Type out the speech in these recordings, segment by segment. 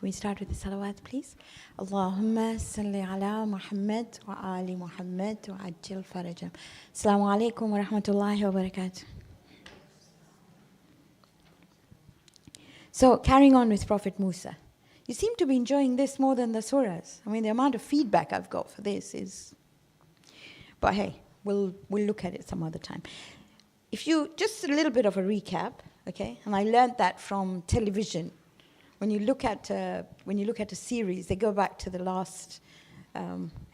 Can we start with the salawat, please? Allahumma salli ala Muhammad wa ali Muhammad wa ajil farajam. Assalamu alaikum wa rahmatullahi wa barakatuh. So, carrying on with Prophet Musa. You seem to be enjoying this more than the surahs. I mean, the amount of feedback I've got for this is... But hey, we'll look at it some other time. If you... Just a little bit of a recap, okay? And I learned that from television. When you look at a series, they go back to the last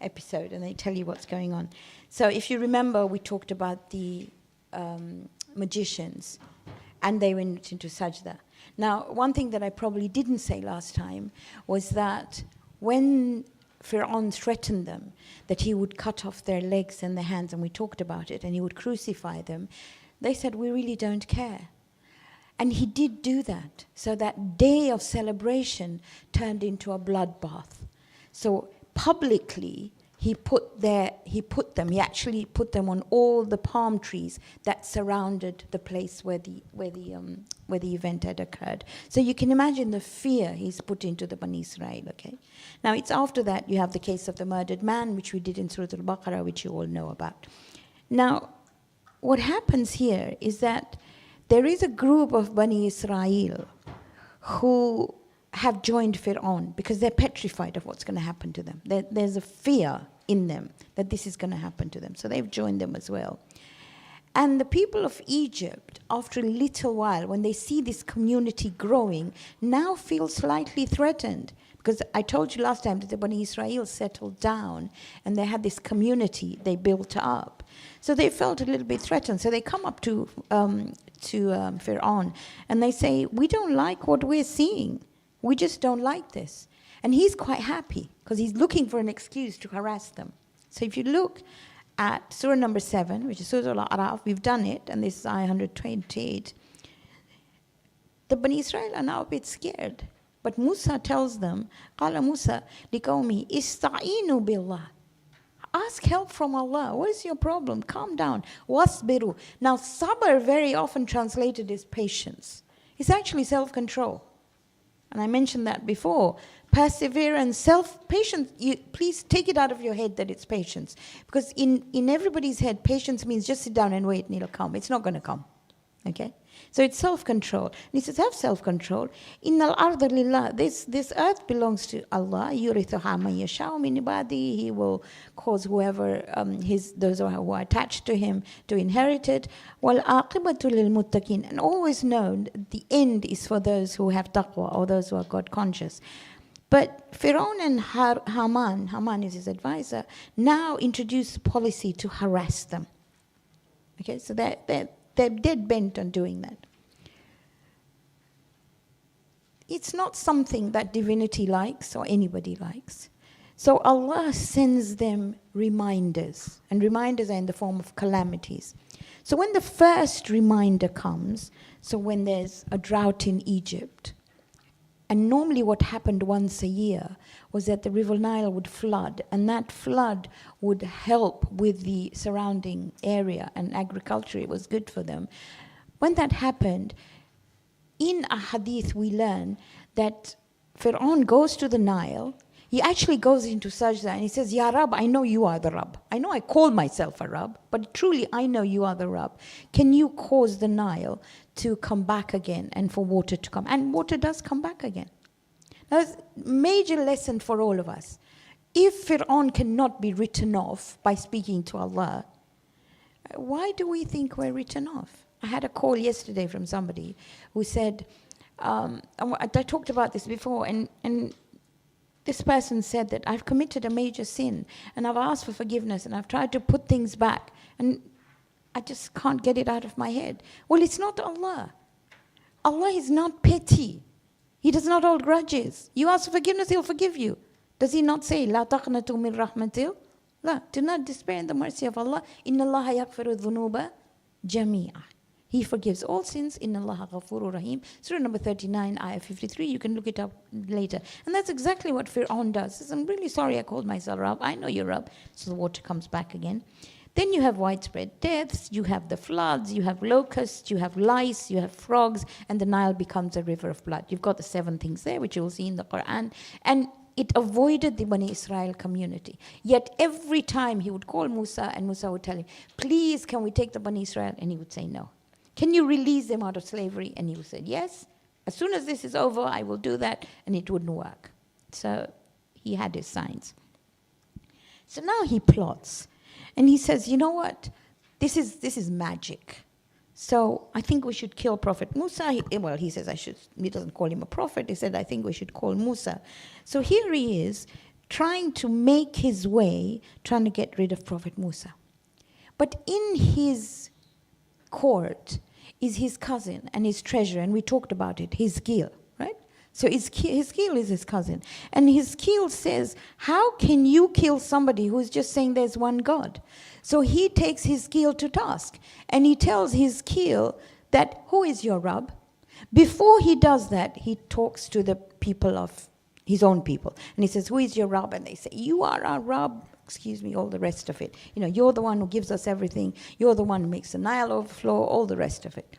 episode and they tell you what's going on. So if you remember, we talked about the magicians, and they went into sajda. Now, one thing that I probably didn't say last time was that when Fir'aun threatened them that he would cut off their legs and their hands, and we talked about it, and he would crucify them, they said, we really don't care. And he did do that. So that day of celebration turned into a bloodbath. So publicly, he actually put them on all the palm trees that surrounded the place where the event had occurred. So you can imagine the fear he's put into the Bani Israel, okay? Now it's after that you have the case of the murdered man, which we did in Surah Al-Baqarah, which you all know about. Now, what happens here is that there is a group of Bani Israel who have joined Fir'aun because they're petrified of what's going to happen to them. There's a fear in them that this is going to happen to them. So they've joined them as well. And the people of Egypt, after a little while, when they see this community growing, now feel slightly threatened. Because I told you last time that the Bani Israel settled down and they had this community they built up. So they felt a little bit threatened. So they come up to Fir'aun and they say, we don't like what we're seeing. We just don't like this. And he's quite happy because he's looking for an excuse to harass them. So if you look at Surah number 7, which is Surah Al-A'raf, we've done it, and this is Ayah 128. The Bani Israel are now a bit scared. But Musa tells them, قَالَ مُوسَى لِقَوْمِهِ إِسْتَعِينُوا بِاللَّهِ. Ask help from Allah. What is your problem? Calm down. وَاصْبِرُوا. Now, sabr very often translated is patience. It's actually self-control. And I mentioned that before. Perseverance, self-patience. Please take it out of your head that it's patience. Because in everybody's head, patience means just sit down and wait and it'll come. It's not going to come. Okay? So it's self-control. And he says, have self-control. Innal arda lillah. This earth belongs to Allah. Yurithuha man yasha'u min ibadihi. He will cause whoever, those who are attached to him to inherit it. Wal aqibatu lil muttaqin. And always know the end is for those who have taqwa or those who are God conscious. But Fir'aun and Haman is his advisor, now introduce a policy to harass them. Okay, so they're dead bent on doing that. It's not something that divinity likes or anybody likes. So Allah sends them reminders, and reminders are in the form of calamities. So when the first reminder comes, so when there's a drought in Egypt, and normally what happened once a year was that the River Nile would flood, and that flood would help with the surrounding area, and agriculture, it was good for them. When that happened, in a hadith we learn that Fir'aun goes to the Nile, he actually goes into sajda and he says, Ya Rab, I know you are the Rab. I know I call myself a Rab, but truly I know you are the Rab. Can you cause the Nile to come back again and for water to come? And water does come back again. Now, that's a major lesson for all of us. If Fir'aun cannot be written off by speaking to Allah, why do we think we're written off? I had a call yesterday from somebody who said, I talked about this before, and this person said that I've committed a major sin and I've asked for forgiveness and I've tried to put things back and I just can't get it out of my head. Well, it's not Allah. Allah is not petty. He does not hold grudges. You ask for forgiveness, He'll forgive you. Does He not say, La taqnatu min rahmatil? La, do not despair in the mercy of Allah. Inna Allaha yaghfiru dhunuba jami'ah. He forgives all sins. Inna Allaha ghafurur rahim. Surah number 39, ayah 53. You can look it up later. And that's exactly what Fir'aun does. He says, I'm really sorry I called myself Rab. I know you're Rab. So the water comes back again. Then you have widespread deaths, you have the floods, you have locusts, you have lice, you have frogs, and the Nile becomes a river of blood. You've got the 7 things there, which you will see in the Qur'an. And it avoided the Bani Israel community. Yet every time he would call Musa, and Musa would tell him, please, can we take the Bani Israel? And he would say no. Can you release them out of slavery? And he would say, yes. As soon as this is over, I will do that. And it wouldn't work. So he had his signs. So now he plots. And he says, you know what? This is magic. So I think we should kill Prophet Musa. He says he doesn't call him a prophet. He said, I think we should call Musa. So here he is, trying to make his way, trying to get rid of Prophet Musa. But in his court is his cousin and his treasurer, and we talked about it, Hizkiel, right? So Hizkiel is his cousin. And Hizkiel says, how can you kill somebody who's just saying there's one God? So he takes Hizkiel to task, and he tells Hizkiel that, who is your Rabb? Before he does that, he talks to the people of his own people. And he says, who is your Rabb? And they say, you are our Rabb. Excuse me, all the rest of it. You know, you're the one who gives us everything. You're the one who makes the Nile overflow, all the rest of it.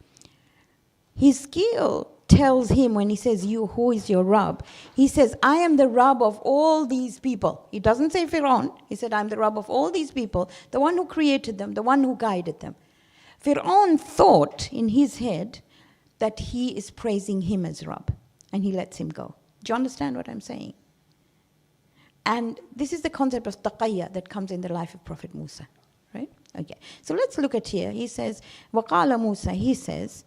Hizkiel tells him, when he says, who is your Rabb? He says, I am the Rabb of all these people. He doesn't say Fir'aun. He said, I'm the Rabb of all these people, the one who created them, the one who guided them. Fir'aun thought in his head that he is praising him as Rabb, and he lets him go. Do you understand what I'm saying? And this is the concept of taqiyya that comes in the life of Prophet Musa, right? Okay, so let's look at here. He says, وَقَالَ Musa, he says,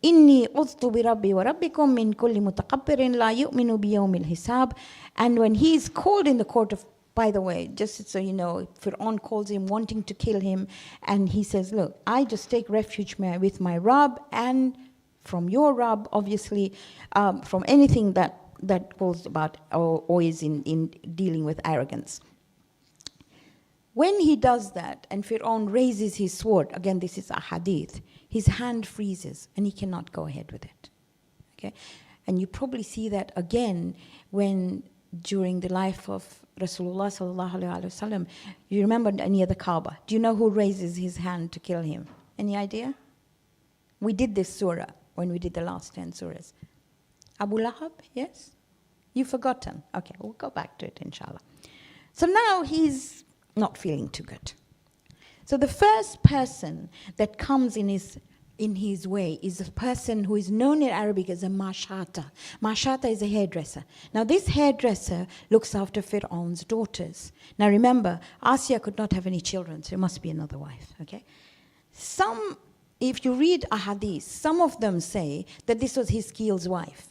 إِنِّي عُذْتُ بِرَبِّي وَرَبِّكُم مِّن كُلِّ مُتَقَبِّرٍ لَا يُؤْمِنُ بِيَوْمِ الْحِسَابِ. And when he's called in the court of, by the way, just so you know, Fir'aun calls him wanting to kill him, and he says, look, I just take refuge with my Rabb and from your Rabb, obviously, from anything that goes about or is in dealing with arrogance. When he does that and Fir'aun raises his sword, again this is a hadith, his hand freezes and he cannot go ahead with it. Okay? And you probably see that again when during the life of Rasulullah sallallahu alaihi wasallam, you remember near the Kaaba. Do you know who raises his hand to kill him? Any idea? We did this surah when we did the last 10 surahs. Abu Lahab, yes? You've forgotten. Okay, we'll go back to it, inshallah. So now he's not feeling too good. So the first person that comes in his way is a person who is known in Arabic as a mashata. Mashata is a hairdresser. Now this hairdresser looks after Fir'aun's daughters. Now remember, Asya could not have any children, so it must be another wife, okay? If you read a hadith, some of them say that this was Hizkiel's wife.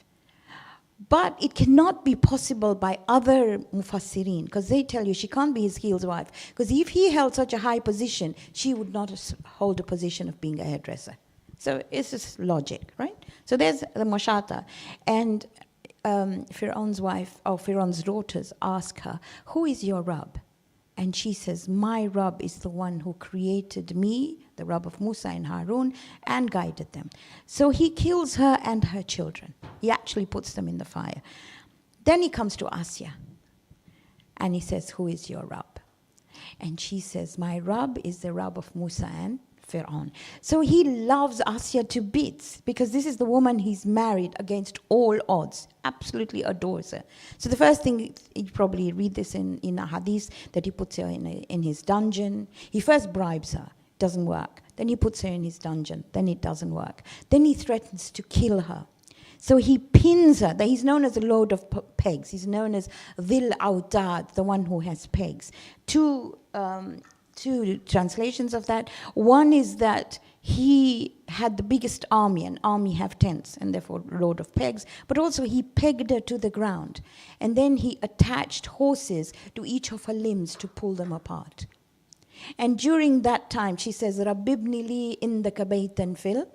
But it cannot be possible by other mufassirin, because they tell you she can't be Hizkiel's wife. Because if he held such a high position, she would not hold a position of being a hairdresser. So it's just logic, right? So there's the Mashata. And Fir'aun's wife, or Fir'aun's daughters, ask her, who is your Rabb? And she says, my Rabb is the one who created me, the Rabb of Musa and Harun, and guided them. So he kills her and her children. He actually puts them in the fire. Then he comes to Asya, and he says, who is your Rabb? And she says, my Rabb is the Rabb of Musa and Fir'aun. So he loves Asya to bits, because this is the woman he's married against all odds, absolutely adores her. So the first thing, you probably read this in a hadith, that he puts her in his dungeon. He first bribes her, doesn't work. Then he puts her in his dungeon, then it doesn't work. Then he threatens to kill her. So he pins her. He's known as a load of pegs. He's known as Dhil Autad, the one who has pegs. Two translations of that. One is that he had the biggest army, and army have tents, and therefore load of pegs, but also he pegged her to the ground. And then he attached horses to each of her limbs to pull them apart. And during that time, she says, Rabbibni li indaka baytan fil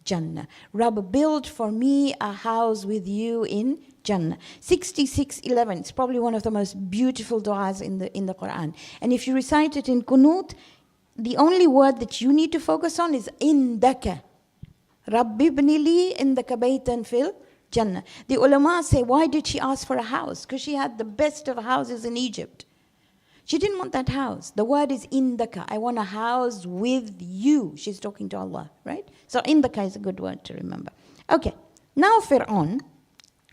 Jannah. Rabb, build for me a house with you in Jannah. 66:11. It's probably one of the most beautiful du'as in the Qur'an. And if you recite it in Qunut, the only word that you need to focus on is indaka. Rabbi ibni li indaka baytan fil Jannah. The ulama say, why did she ask for a house? Because she had the best of houses in Egypt. She didn't want that house. The word is indaka. I want a house with you. She's talking to Allah, right? So indaka is a good word to remember. Okay, now Fir'aun.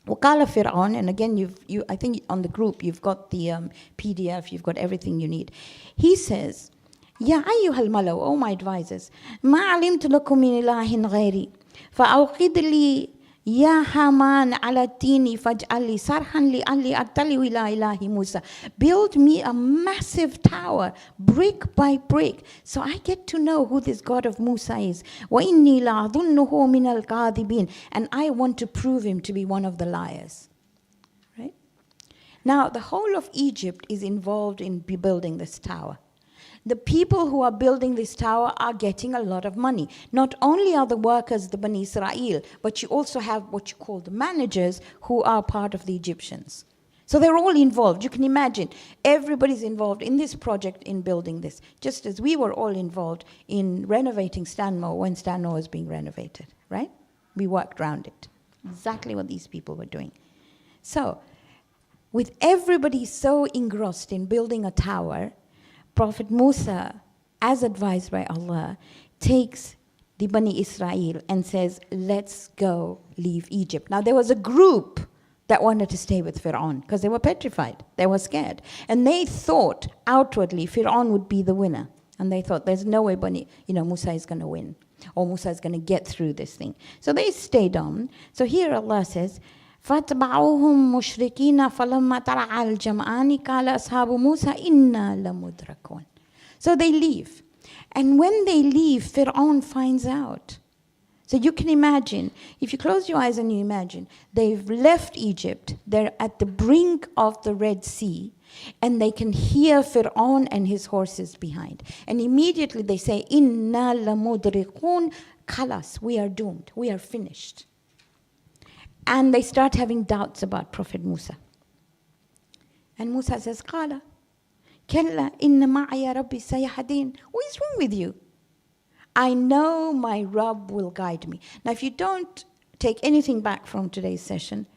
وقال فرعون, and again I think on the group you've got the PDF, you've got everything you need. He says, يا أيها الملأ, oh my advisors, ما علمت لكم من إله غيري فأوقد لي يا هامان على التين فاجعل لي صرحا لعلي أطلع إلى إله موسى. Build me a massive tower, brick by brick, so I get to know who this God of Musa is. وإني لأظنه من الكاذبين, and I want to prove him to be one of the liars. Right? Now, the whole of Egypt is involved in building this tower. The people who are building this tower are getting a lot of money. Not only are the workers the Bani Israel, but you also have what you call the managers who are part of the Egyptians. So they're all involved. You can imagine everybody's involved in this project in building this, just as we were all involved in renovating Stanmore when Stanmore was being renovated, right? We worked around it. Exactly what these people were doing. So, with everybody so engrossed in building a tower, Prophet Musa, as advised by Allah, takes the Bani Israel and says, let's go leave Egypt. Now there was a group that wanted to stay with Fir'aun because they were petrified, they were scared. And they thought outwardly Fir'aun would be the winner. And they thought there's no way Musa is going to win, or Musa is going to get through this thing. So they stayed on. So here Allah says, فَاتْبَعُوهُمْ مُشْرِكِينَ فَلَمَّا تَرَعَ الْجَمْعَانِ قَالَ أَصْحَابُ مُوسَى إِنَّا لَمُدْرَكُونَ. So they leave. And when they leave, Fir'aun finds out. So you can imagine, if you close your eyes and you imagine, they've left Egypt, they're at the brink of the Red Sea, and they can hear Fir'aun and his horses behind. And immediately they say, إِنَّا لَمُدْرِكُونَ, khalas, we are doomed, we are finished. And they start having doubts about Prophet Musa. And Musa says, قَالَ كَلَّا إِنَّ مَعَيَ رَبِّي سَيَهْدِينَ. What is wrong with you? I know my Rabb will guide me. Now if you don't take anything back from today's session,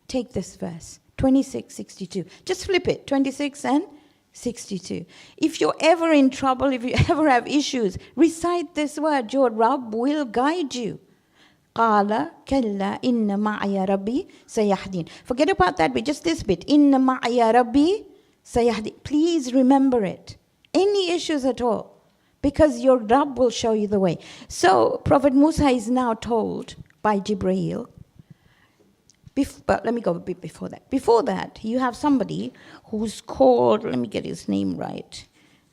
take this verse, 26:62. Just flip it, 26 and 62. If you're ever in trouble, if you ever have issues, recite this word, your Rabb will guide you. قَالَ كَلَّا إِنَّ مَعَيَ رَبِّي سَيَهْدِينَ. Forget about that bit, just this bit. إِنَّ مَعَيَ رَبِّي سَيَهْدِينَ. Please remember it. Any issues at all, because your Rabb will show you the way. So Prophet Musa is now told by Jibreel, but let me go a bit before that. Before that, you have somebody who's called, let me get his name right.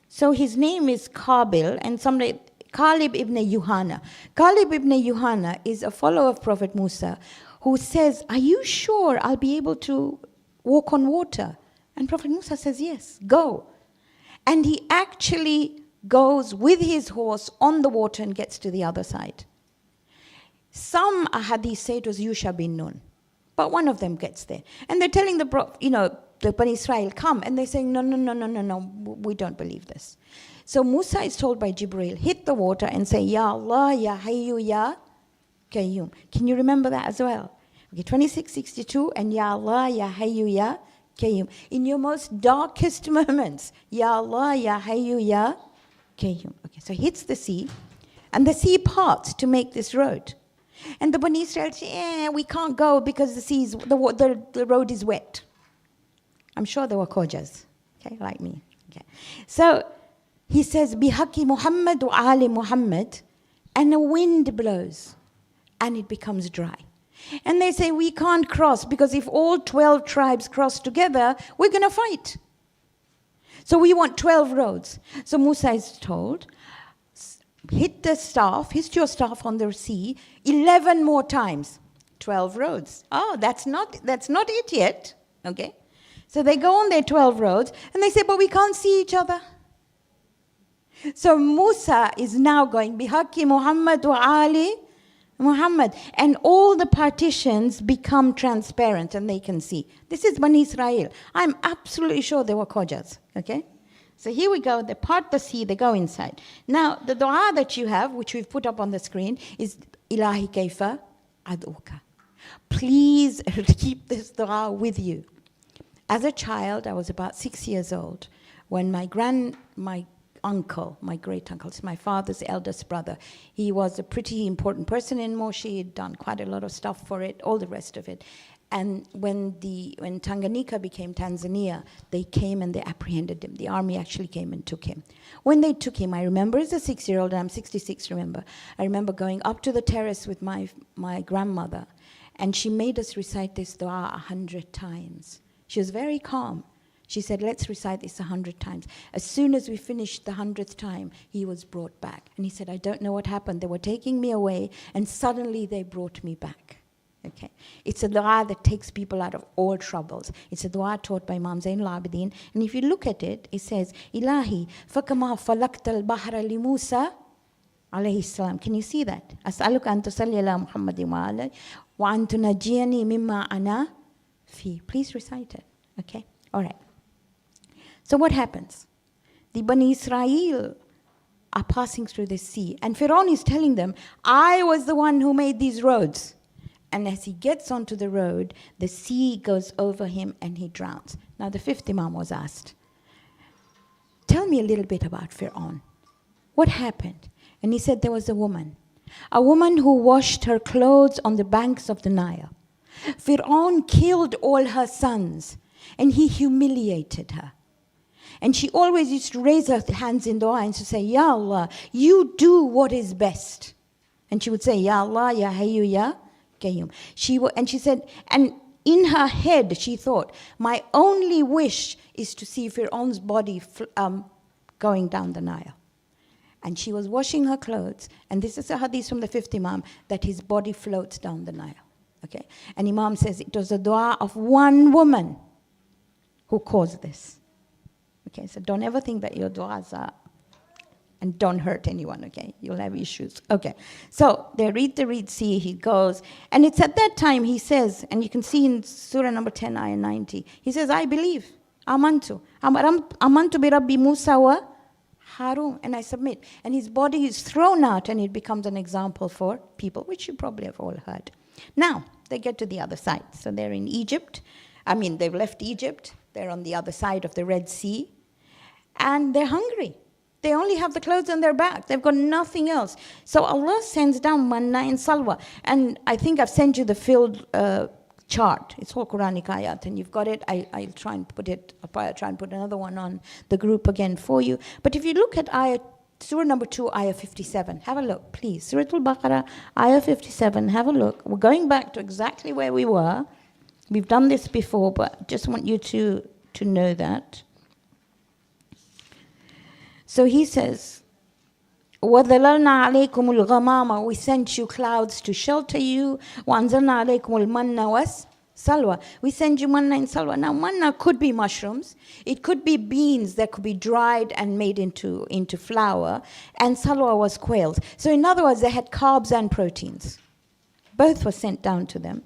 So his name is Qabil, and somebody, Kalib ibn Yuhana. Kalib ibn Yuhana is a follower of Prophet Musa who says, are you sure I'll be able to walk on water? And Prophet Musa says, yes, go. And he actually goes with his horse on the water and gets to the other side. Some ahadith say it was Yusha bin Nun, but one of them gets there. And they're telling the Bani Israel, come. And they're saying, no, we don't believe this. So Musa is told by Jibreel, hit the water and say, Ya Allah, Ya Hayyu, Ya Qayyum. Can you remember that as well? Okay, 26:62, and Ya Allah, Ya Hayyu, Ya Qayyum. In your most darkest moments, Ya Allah, Ya Hayyu, Ya Qayyum. Okay, so hits the sea, and the sea parts to make this road. And the Bani Israel say, we can't go because the road is wet. I'm sure there were Khojas, okay, like me. Okay. So he says, Bihaki Muhammad wa Ali Muhammad, and a wind blows, and it becomes dry. And they say, we can't cross, because if all 12 tribes cross together, we're going to fight. So we want 12 roads. So Musa is told, hit your staff on the sea 11 more times. 12 roads. Oh, that's not it yet. Okay. So they go on their 12 roads, and they say, but we can't see each other. So Musa is now going, Bihaki Muhammad wa Ali Muhammad. And all the partitions become transparent and they can see. This is Bani Israel. I'm absolutely sure they were Khojas. Okay? So here we go. They part the sea, they go inside. Now, the dua that you have, which we've put up on the screen, is Ilahi Kaifa Ad'uka. Please keep this dua with you. As a child, I was about 6 years old, when my uncle, my great uncle, my father's eldest brother, he was a pretty important person in Moshi. He'd done quite a lot of stuff for it, all the rest of it. And when Tanganyika became Tanzania, they came and they apprehended him. The army actually came and took him. When they took him, I remember as a 6-year-old, and I'm 66, remember, I remember going up to the terrace with my grandmother, and she made us recite this dua 100 times. She was very calm. She said, let's recite this 100 times. As soon as we finished the 100th time, he was brought back. And he said, I don't know what happened. They were taking me away, and suddenly they brought me back. Okay. It's a dua that takes people out of all troubles. It's a dua taught by Imam Zain al-Abidin. And if you look at it, it says, Ilahi, fakama falakta al-bahra li Musa, alayhi salam. Can you see that? As'aluka an tusalli ala Muhammadin wa alayhi, wa an tunajjiyani mimma ana fi. Please recite it. Okay? All right. So what happens? The Bani Israel are passing through the sea. And Pharaoh is telling them, I was the one who made these roads. And as he gets onto the road, the sea goes over him and he drowns. Now the fifth Imam was asked, tell me a little bit about Pharaoh. What happened? And he said there was a woman who washed her clothes on the banks of the Nile. Pharaoh killed all her sons and he humiliated her. And she always used to raise her hands in dua and to say, Ya Allah, you do what is best. And she would say, Ya Allah, Ya Hayyu, Ya Qayyum. And she said, and in her head she thought, my only wish is to see Pharaoh's body going down the Nile. And she was washing her clothes, and this is a hadith from the fifth Imam, that his body floats down the Nile. Okay? And Imam says it was a dua of one woman who caused this. Okay, so don't ever think that your du'as are, and don't hurt anyone, okay? You'll have issues. Okay, so they read the Red Sea, he goes, and it's at that time he says, and you can see in Surah number 10, ayah 90, he says, I believe, amantu bi Rabbi Musa wa Harun, and I submit. And his body is thrown out and it becomes an example for people, which you probably have all heard. Now, they get to the other side. So they're in Egypt. They've left Egypt. They're on the other side of the Red Sea. And they're hungry. They only have the clothes on their back. They've got nothing else. So Allah sends down manna and salwa. And I think I've sent you the filled chart. It's all Quranic ayat, and you've got it. I'll try and put another one on the group again for you. But if you look at Surah number 2, ayah 57, have a look, please. Surah Al-Baqarah, ayah 57, have a look. We're going back to exactly where we were. We've done this before, but just want you to know that. So he says, وَظَلَلْنَا عَلَيْكُمُ الْغَمَامَ, we sent you clouds to shelter you. وَأَنزَلْنَا عَلَيْكُمُ الْمَنَّ وَالسَّلْوَى, we send you manna and salwa. Now manna could be mushrooms, it could be beans that could be dried and made into flour, and salwa was quails. So in other words, they had carbs and proteins. Both were sent down to them.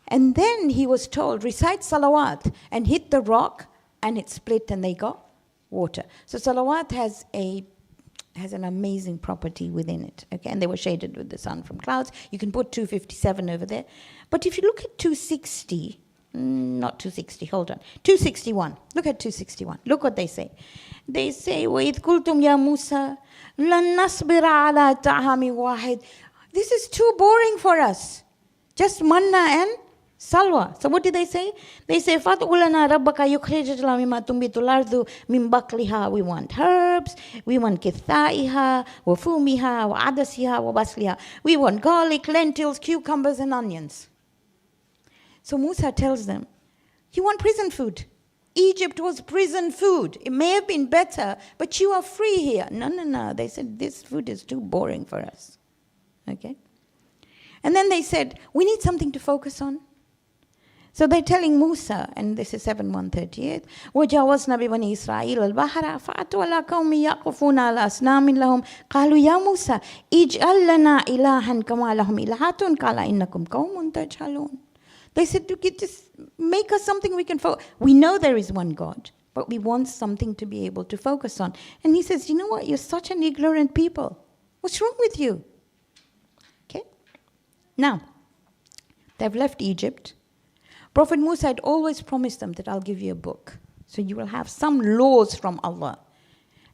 And then he was told, recite salawat and hit the rock, and it split and they got water. So salawat has an amazing property within it. Okay, and they were shaded with the sun from clouds. You can put 257 over there. But if you look at 260, not 260, hold on, 261. Look at 261. Look what they say. They say, وَإِذْ قُلْتُمْ يَا مُوسَى لَن نَصْبِرَ عَلَى طَعَامٍ وَاحِدٍ. This is too boring for us. Just manna and salwa. So what did they say? They say, فَادْعُ لَنَا رَبَّكَ يُخْرِجْ لَنَا مِمَّا تُنبِتُ الْأَرْضُ مِنْ بَقْلِهَا. We want herbs, we want كِثَّائِهَا وَفُومِهَا وَعَدَسِهَا وَبَصْلِهَا. We want garlic, lentils, cucumbers, and onions. So Musa tells them, you want prison food. Egypt was prison food. It may have been better, but you are free here. No. They said, this food is too boring for us. Okay? And then they said, we need something to focus on. So they're telling Musa, and this is 7:138, وَجَاوَزْنَا بِبَنِي إِسْرَائِيلَ الْبَحْرَ فَأَتُوا عَلَىٰ قَوْمٍ يَعْكُفُونَ عَلَىٰ أَصْنَامٍ لَهُمْ قَالُوا يَا مُوسَى اجْعَل لَنَا إِلَٰهًا كَمَا لَهُمْ إِلَٰهٌ قَالَ إِنَّكُمْ قَوْمٌ تَجْهَلُونَ. They said, just make us something we can focus. We know there is one God, but we want something to be able to focus on. And he says, you know what? You're such an ignorant people. What's wrong with you? Okay? Now, they've left Egypt. Prophet Musa had always promised them that I'll give you a book. So you will have some laws from Allah.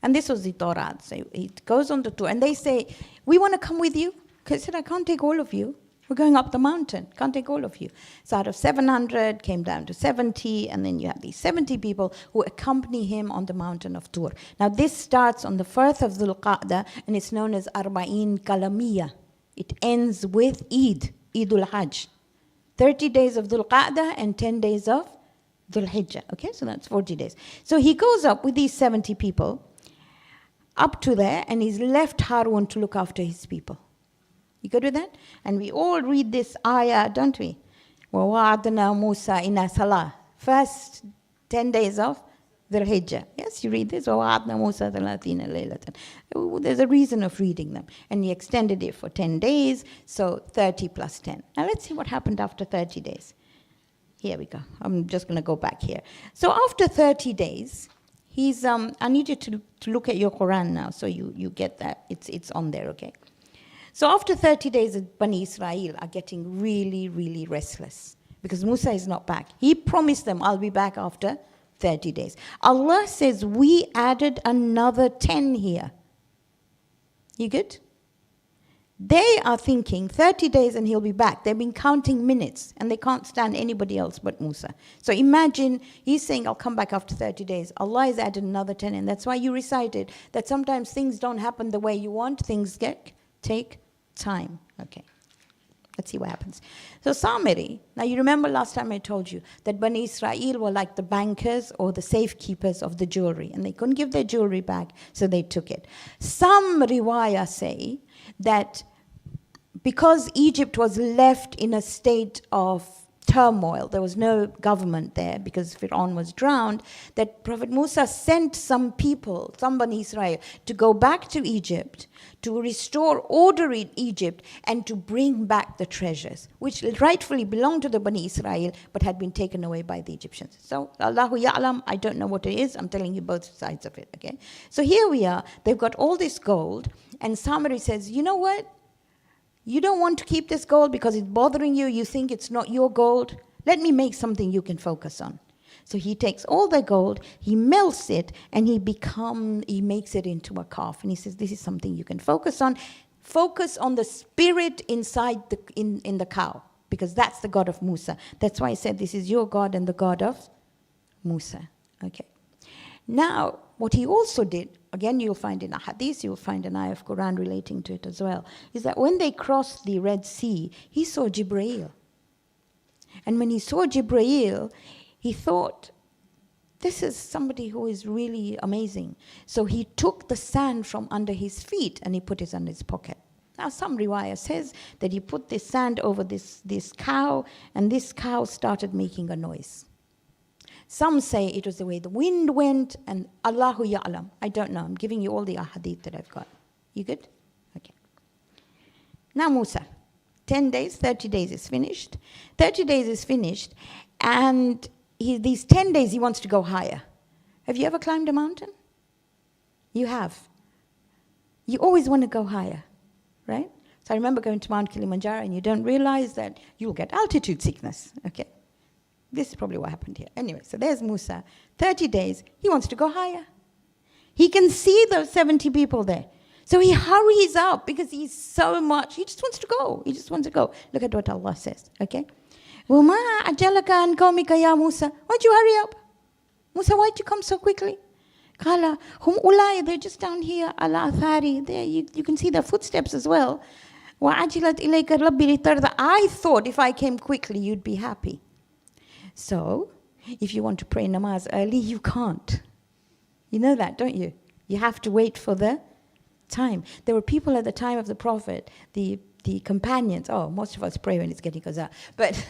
And this was the Torah. So it goes on the tour. And they say, we want to come with you. Because he said, I can't take all of you. We're going up the mountain. Can't take all of you. So out of 700, came down to 70. And then you have these 70 people who accompany him on the mountain of Tur. Now this starts on the 1st of Dhul Qa'dah. And it's known as Arba'in Kalamiyah. It ends with Eidul Hajj. 30 days of Dhul Qa'dah and 10 days of Dhul Hijjah. Okay, so that's 40 days. So he goes up with these 70 people up to there, and he's left Harun to look after his people. You good with that? And we all read this ayah, don't we? وَوَعَدْنَا Musa إِنَا Salah. First 10 days of Dhul Hijjah. Yes, you read this. وَوَعَدْنَا Musa 30 لَيْلَةً. There's a reason of reading them. And he extended it for 10 days, so 30 plus 10. Now let's see what happened after 30 days. Here we go. I'm just going to go back here. So after 30 days, I need you to look at your Qur'an now, so you get that. It's on there, okay? So after 30 days, Bani Israel are getting really, really restless because Musa is not back. He promised them, I'll be back after 30 days. Allah says, we added another 10 here. You good? They are thinking 30 days and he'll be back. They've been counting minutes and they can't stand anybody else but Musa. So imagine he's saying, I'll come back after 30 days. Allah has added another 10. And that's why you recited that sometimes things don't happen the way you want. Things take time. Okay. Let's see what happens. So Samiri, now you remember last time I told you that Bani Israel were like the bankers or the safekeepers of the jewelry. And they couldn't give their jewelry back, so they took it. Some riwayah say that because Egypt was left in a state of turmoil, there was no government there because Fir'aun was drowned, that Prophet Musa sent some people, some Bani Israel, to go back to Egypt, to restore order in Egypt, and to bring back the treasures, which rightfully belonged to the Bani Israel, but had been taken away by the Egyptians. So, Allahu Ya'lam, I don't know what it is, I'm telling you both sides of it, okay? So here we are, they've got all this gold, and Samiri says, you know what? You don't want to keep this gold because it's bothering you. You think it's not your gold. Let me make something you can focus on. So he takes all the gold, he melts it, and he makes it into a calf. And he says, this is something you can focus on. Focus on the spirit inside in the cow, because that's the God of Musa. That's why I said this is your God and the God of Musa. Okay. Now, what he also did, again you'll find in a hadith, you'll find an ayah of Qur'an relating to it as well, is that when they crossed the Red Sea, he saw Jibreel. And when he saw Jibreel, he thought, this is somebody who is really amazing. So he took the sand from under his feet and he put it in his pocket. Now some riwayah says that he put this sand over this cow, and this cow started making a noise. Some say it was the way the wind went, and Allahu Ya'lam. I don't know. I'm giving you all the ahadith that I've got. You good? Okay. Now Musa. 10 days, 30 days is finished. 30 days is finished, and these 10 days he wants to go higher. Have you ever climbed a mountain? You have. You always want to go higher, right? So I remember going to Mount Kilimanjaro, and you don't realize that you'll get altitude sickness, okay? This is probably what happened here. Anyway, so there's Musa. 30 days, he wants to go higher. He can see those 70 people there. So he hurries up because he just wants to go. He just wants to go. Look at what Allah says, okay? وَمَا أَجَلَكَ عَنْ قَوْمِكَ يَا Musa. Why'd you hurry up? Musa, why'd you come so quickly? قَالَ هُمْ أُولَٰئِ. They're just down here. عَلَى أَثَارِ. There, you can see their footsteps as well. وَعَجِلَتْ إِلَيْكَ رَبِّي لِتَرْضَىٰ. I thought if I came quickly, you'd be happy. So, if you want to pray namaz early, you can't. You know that, don't you? You have to wait for the time. There were people at the time of the Prophet, the companions. Oh, most of us pray when it's getting qaza. But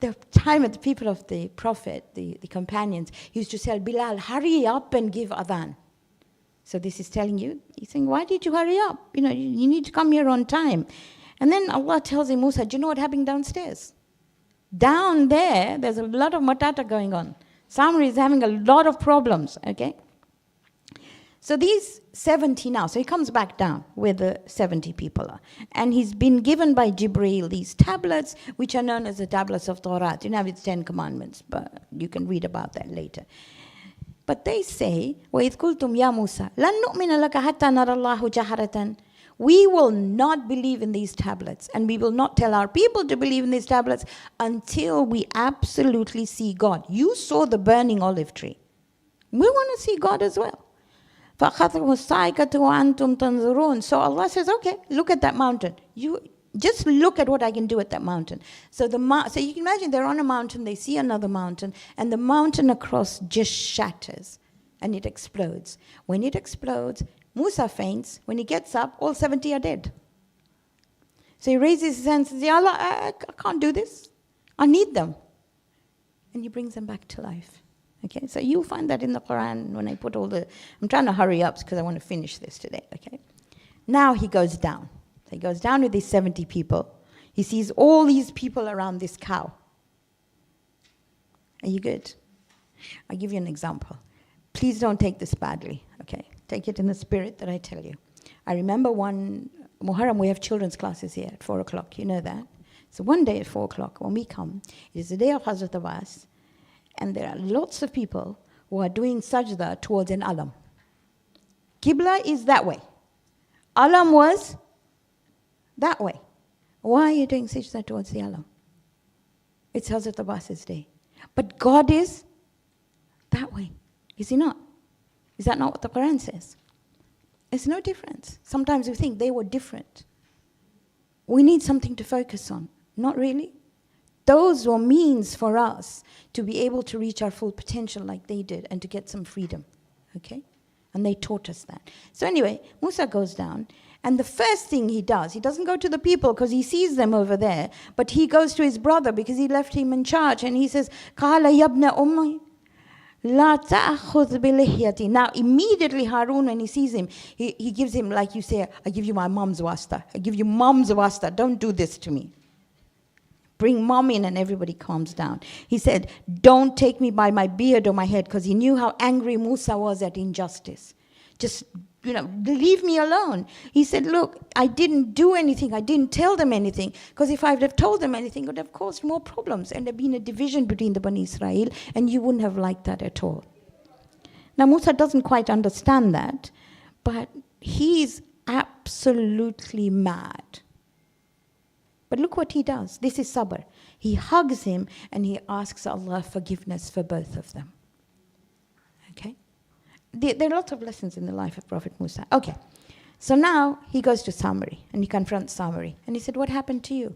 the time of the people of the Prophet, the companions, used to tell Bilal, hurry up and give adhan. So this is telling you, he's saying, why did you hurry up? You know, you need to come here on time. And then Allah tells him, Musa, do you know what happened downstairs? Down there, there's a lot of matata going on. Samri is having a lot of problems, okay? So these 70 now, so he comes back down where the 70 people are. And he's been given by Jibreel these tablets, which are known as the tablets of Torah. You know, it's 10 commandments, but you can read about that later. But they say, وَإِذْ قُلْتُمْ يَا مُوسَى لَن نُؤْمِنَ لَكَ حَتَّى نَرَى اللَّهُ جَهْرَةً. We will not believe in these tablets, and we will not tell our people to believe in these tablets until we absolutely see God. You saw the burning olive tree. We want to see God as well. فَأَخَذَهُ الصَّاعِقَةُ وَأَنْتُمْ تَنْظُرُونَ. So Allah says, okay, look at that mountain. You just look at what I can do at that mountain. So so you can imagine they're on a mountain, they see another mountain, and the mountain across just shatters, and it explodes. When it explodes, Musa faints. When he gets up, all 70 are dead. So he raises his hands and says, Ya Allah, I can't do this. I need them. And he brings them back to life. Okay, so you'll find that in the Qur'an when I put all the... I'm trying to hurry up because I want to finish this today, okay? Now he goes down. So he goes down with these 70 people. He sees all these people around this cow. Are you good? I'll give you an example. Please don't take this badly, okay? Take it in the spirit that I tell you. I remember one Muharram, we have children's classes here at 4 o'clock. You know that? So one day at 4 o'clock, when we come, it is the day of Hazrat Abbas, and there are lots of people who are doing sajda towards an alam. Qibla is that way. Alam was that way. Why are you doing sajda towards the alam? It's Hazrat Abbas's day. But God is that way. Is he not? Is that not what the Qur'an says? There's no difference. Sometimes we think they were different. We need something to focus on. Not really. Those were means for us to be able to reach our full potential like they did and to get some freedom. Okay? And they taught us that. So anyway, Musa goes down, and the first thing he does, he doesn't go to the people because he sees them over there, but he goes to his brother because he left him in charge, and he says, قَالَ يَبْنَ أُمِّي La ta'khudh bilihyati. Now immediately Harun, when he sees him, he gives him, like you say, I give you my mom's wasta. I give you mom's wasta. Don't do this to me. Bring mom in, and everybody calms down. He said, don't take me by my beard or my head, because he knew how angry Musa was at injustice. Just, leave me alone. He said, look, I didn't do anything. I didn't tell them anything. Because if I would have told them anything, it would have caused more problems. And there would have been a division between the Bani Israel. And you wouldn't have liked that at all. Now, Musa doesn't quite understand that. But he's absolutely mad. But look what he does. This is sabr. He hugs him and he asks Allah forgiveness for both of them. Okay? There are lots of lessons in the life of Prophet Musa. Okay, so now he goes to Samari and he confronts Samari. And he said, what happened to you?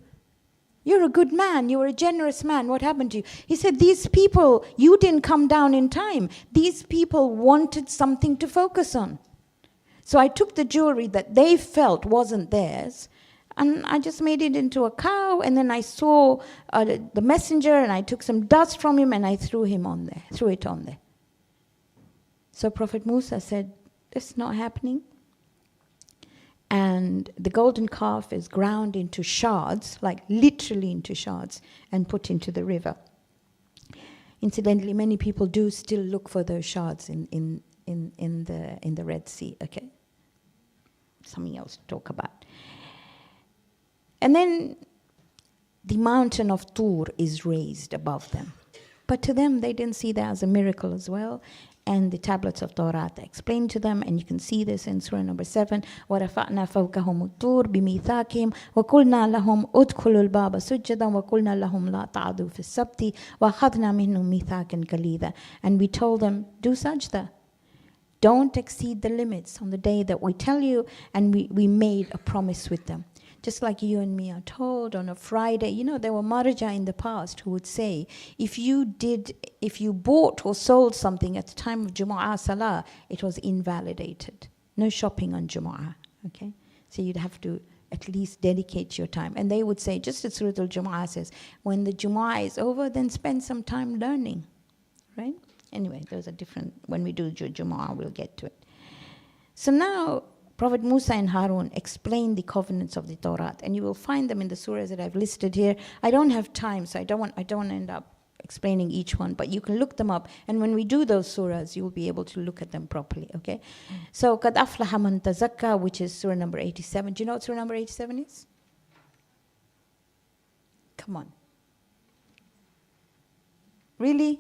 You're a good man. You were a generous man. What happened to you? He said, these people, you didn't come down in time. These people wanted something to focus on. So I took the jewelry that they felt wasn't theirs, and I just made it into a cow, and then I saw the messenger, and I took some dust from him, and I threw it on there. So Prophet Musa said, this is not happening. And the golden calf is ground into shards, like literally into shards, and put into the river. Incidentally, many people do still look for those shards in the Red Sea. Okay, something else to talk about. And then the mountain of Tur is raised above them. But to them, they didn't see that as a miracle as well. And the tablets of Torah explained to them, and you can see this in Surah number 7. وَرَفَعْنَا فَوْقَهُمُ الطُّورَ بِمِيثَاقِهِمْ وَقُلْنَا لَهُمْ أُدْخُلُوا الْبَابَ سُجَّدًا وَقُلْنَا لَهُمْ لَا تَعْدُوا فِي السَّبْتِ وَأَخَذْنَا مِنْهُمْ مِيثَاقًا غَلِيظًا. And we told them, do sajda. Don't exceed the limits on the day that we tell you, and we made a promise with them. Just like you and me are told on a Friday, there were Marja in the past who would say, if you bought or sold something at the time of Jumu'ah Salah, it was invalidated. No shopping on Jumu'ah, okay? So you'd have to at least dedicate your time. And they would say, just as Surah Al-Jumu'ah says, when the Jumu'ah is over, then spend some time learning, right? Anyway, those are different. When we do Jumu'ah, we'll get to it. So now, Prophet Musa and Harun explain the covenants of the Torah, and you will find them in the surahs that I've listed here. I don't have time, so I don't want to end up explaining each one, but you can look them up, and when we do those surahs, you will be able to look at them properly, okay? So, قَدْ أَفْلَحَ مَنْ تَزَكَّى, which is surah number 87. Do you know what surah number 87 is? Come on. Really?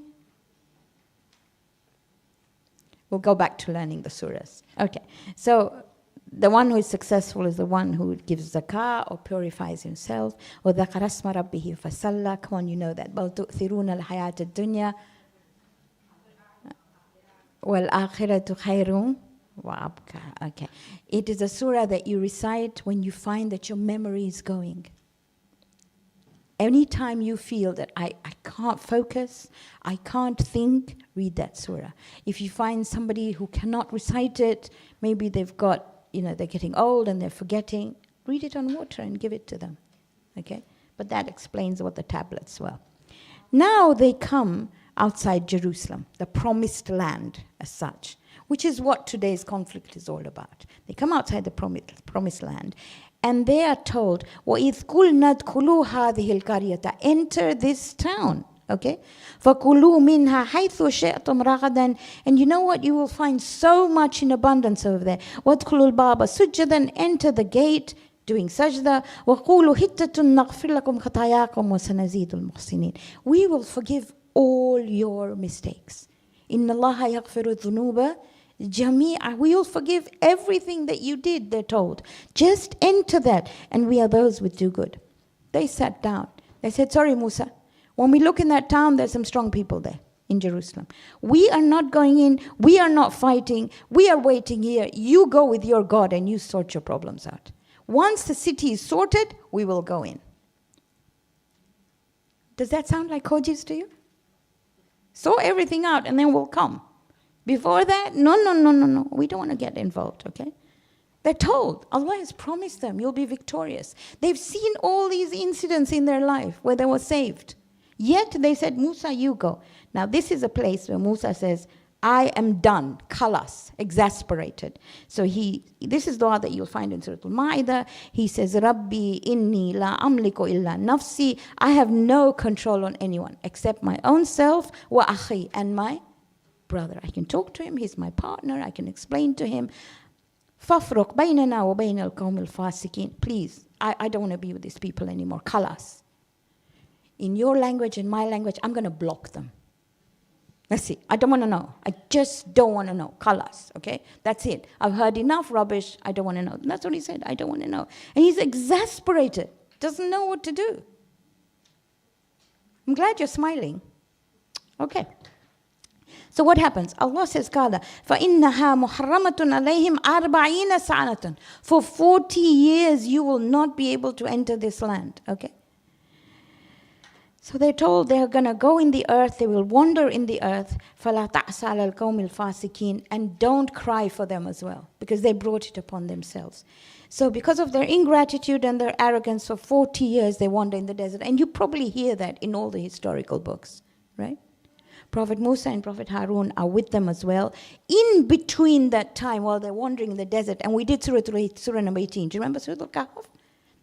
We'll go back to learning the surahs. Okay, so the one who is successful is the one who gives zakah or purifies himself. Or ذَكَرَ اسْمَ رَبِّهِ فَصَلَّى. Come on, you know that. بَلْ تُؤْثِرُونَ الْحَيَاةَ الدُّنْيَا وَالْآخِرَةُ خَيْرٌ وَأَبْقَى. Okay. It is a surah that you recite when you find that your memory is going. Anytime you feel that I can't focus, I can't think, read that surah. If you find somebody who cannot recite it, maybe they've got, they're getting old and they're forgetting, read it on water and give it to them. Okay? But that explains what the tablets were. Now they come outside Jerusalem, the promised land as such, which is what today's conflict is all about. They come outside the promised land, and they are told, وَإِذْ قُلْنَا ادْخُلُوا هَذِهِ الْقَرْيَةَ. Enter this town, okay? فَكُلُوا مِنْهَا حَيْثُ شِئْتُمْ رَغَدًا. And you know what? You will find so much in abundance over there. وَادْخُلُوا الْبَابَ سُجَّدًا. Enter the gate, doing sajda. وَقُولُوا حِتَّةٌ نَغْفِرْ لَكُمْ خَطَايَاكُمْ وَسَنَزِيدُ الْمُحْسِنِينَ. We will forgive all your mistakes. إِنَّ اللَّهَ يَغْفِرُ الذُّنُوبَ جَمِيعًا. We will forgive everything that you did, they're told. Just enter that, and we are those who do good. They sat down. They said, sorry, Musa, when we look in that town, there's some strong people there in Jerusalem. We are not going in. We are not fighting. We are waiting here. You go with your God and you sort your problems out. Once the city is sorted, we will go in. Does that sound like Hojis to you? Sort everything out and then we'll come. Before that, no. We don't want to get involved, okay? They're told, Allah has promised them, you'll be victorious. They've seen all these incidents in their life where they were saved. Yet they said, Musa, you go. Now this is a place where Musa says, I am done, khalas, exasperated. So this is dua that you'll find in Surah Al-Ma'idah. He says, Rabbi inni la amliku illa nafsi. I have no control on anyone except my own self, wa akhi, and my brother. I can talk to him, he's my partner, I can explain to him. فَافْرُقْ بَيْنَنَا وَبَيْنَ الْقَوْمِ الْفَاسِقِينَ. Please, I don't want to be with these people anymore. Khalas. In your language and my language, I'm going to block them. That's it. I don't want to know. I just don't want to know. Khalas. Okay? That's it. I've heard enough rubbish. I don't want to know. That's what he said. I don't want to know. And he's exasperated. Doesn't know what to do. I'm glad you're smiling. Okay. So what happens? Allah says, قَالَ فَإِنَّهَا مُحَرَّمَةٌ عَلَيْهِمْ 40 سَنَةً. For 40 years you will not be able to enter this land. Okay? So they're told they're going to go in the earth, they will wander in the earth. فَلَا تَعْسَ عَلَى الْقَوْمِ الْفَاسِقِينَ. And don't cry for them as well, because they brought it upon themselves. So because of their ingratitude and their arrogance, for 40 years they wander in the desert. And you probably hear that in all the historical books, right? Prophet Musa and Prophet Harun are with them as well. In between that time, while they're wandering in the desert, and we did Surah number 18. Do you remember Surah Al-Kahf?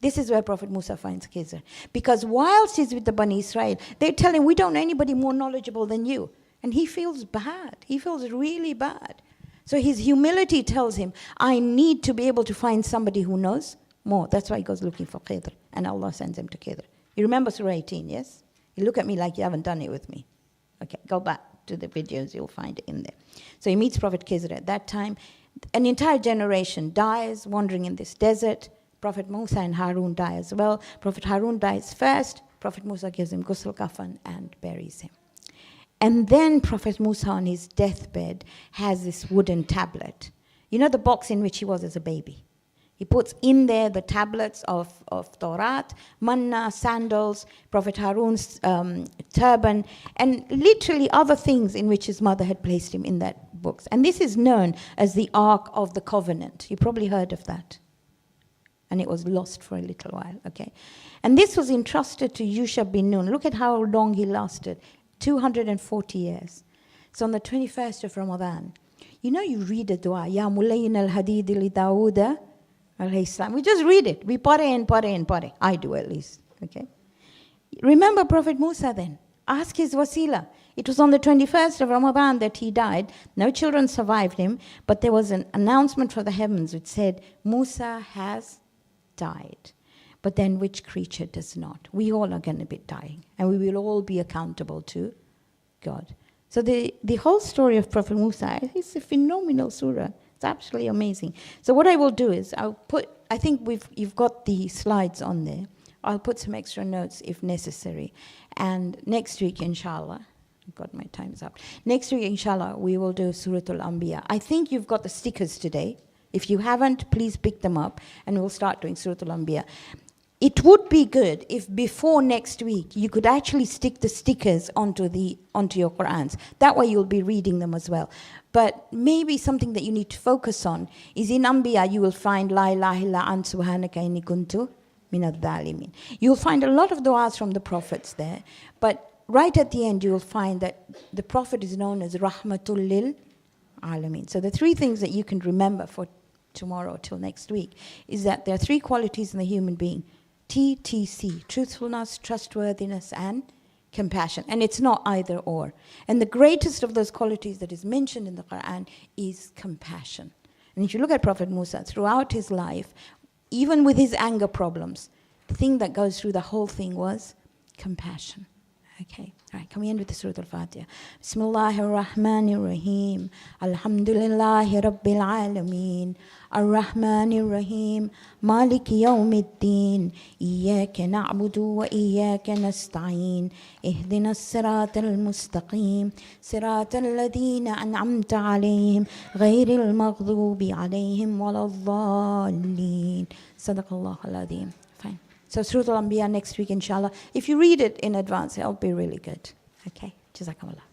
This is where Prophet Musa finds Khizr. Because whilst he's with the Bani Israel, they tell him, we don't know anybody more knowledgeable than you. And he feels bad. He feels really bad. So his humility tells him, I need to be able to find somebody who knows more. That's why he goes looking for Khidr. And Allah sends him to Khidr. You remember Surah 18, yes? You look at me like you haven't done it with me. Okay, go back to the videos, you'll find it in there. So he meets Prophet Khidr at that time. An entire generation dies wandering in this desert. Prophet Musa and Harun die as well. Prophet Harun dies first. Prophet Musa gives him ghusl kafan and buries him. And then Prophet Musa on his deathbed has this wooden tablet. You know the box in which he was as a baby? He puts in there the tablets of Torah, manna, sandals, Prophet Harun's turban, and literally other things in which his mother had placed him in that books. And this is known as the Ark of the Covenant. You probably heard of that. And it was lost for a little while, okay? And this was entrusted to Yusha bin Nun. Look at how long he lasted, 240 years. So on the 21st of Ramadan, you know you read a dua, Ya Mulayn al-Hadid li Dawood alayhi salam. We just read it. We pare and pare and pare. I do at least, okay? Remember Prophet Musa then. Ask his wasila. It was on the 21st of Ramadan that he died. No children survived him, but there was an announcement from the heavens which said, Musa has died. But then which creature does not? We all are going to be dying, and we will all be accountable to God. So the whole story of Prophet Musa is a phenomenal surah. It's absolutely amazing. So what I will do is I think you've got the slides on there. I'll put some extra notes if necessary. And next week, inshallah, God, my time's up. Next week, inshallah, we will do Surah Al-Anbiya. I think you've got the stickers today. If you haven't, please pick them up, and we'll start doing Surah Al-Anbiya. It would be good if before next week you could actually stick the stickers onto your Qur'ans. That way you'll be reading them as well. But maybe something that you need to focus on is in Anbiya you will find La ilaha illa anta subhanaka inni kuntu minadh dhalimin. You'll find a lot of du'as from the prophets there, but right at the end you will find that the prophet is known as Rahmatul lil Alameen. So the three things that you can remember for tomorrow till next week is that there are three qualities in the human being. TTC, truthfulness, trustworthiness, and compassion. And it's not either or. And the greatest of those qualities that is mentioned in the Qur'an is compassion. And if you look at Prophet Musa, throughout his life, even with his anger problems, the thing that goes through the whole thing was compassion. Okay, all right, can we end with the Surah Al-Fatiha? Bismillahir Rahmanir Rahim. Alhamdulillahi Rabbil Alameen. Ar-Rahmanir Rahim. Maliki Yawmiddin. Iyyaka na'budu wa iyyaka nasta'in. Ihdina as-siratal mustaqim. Siratal ladhina an'amta alayhim. Ghayril maghdubi alayhim waladdallin. Sadaqallahu al-Azim. Fine. So Surah Al-Anbiya next week, inshallah. If you read it in advance, it'll be really good. Okay, Jazakumullah.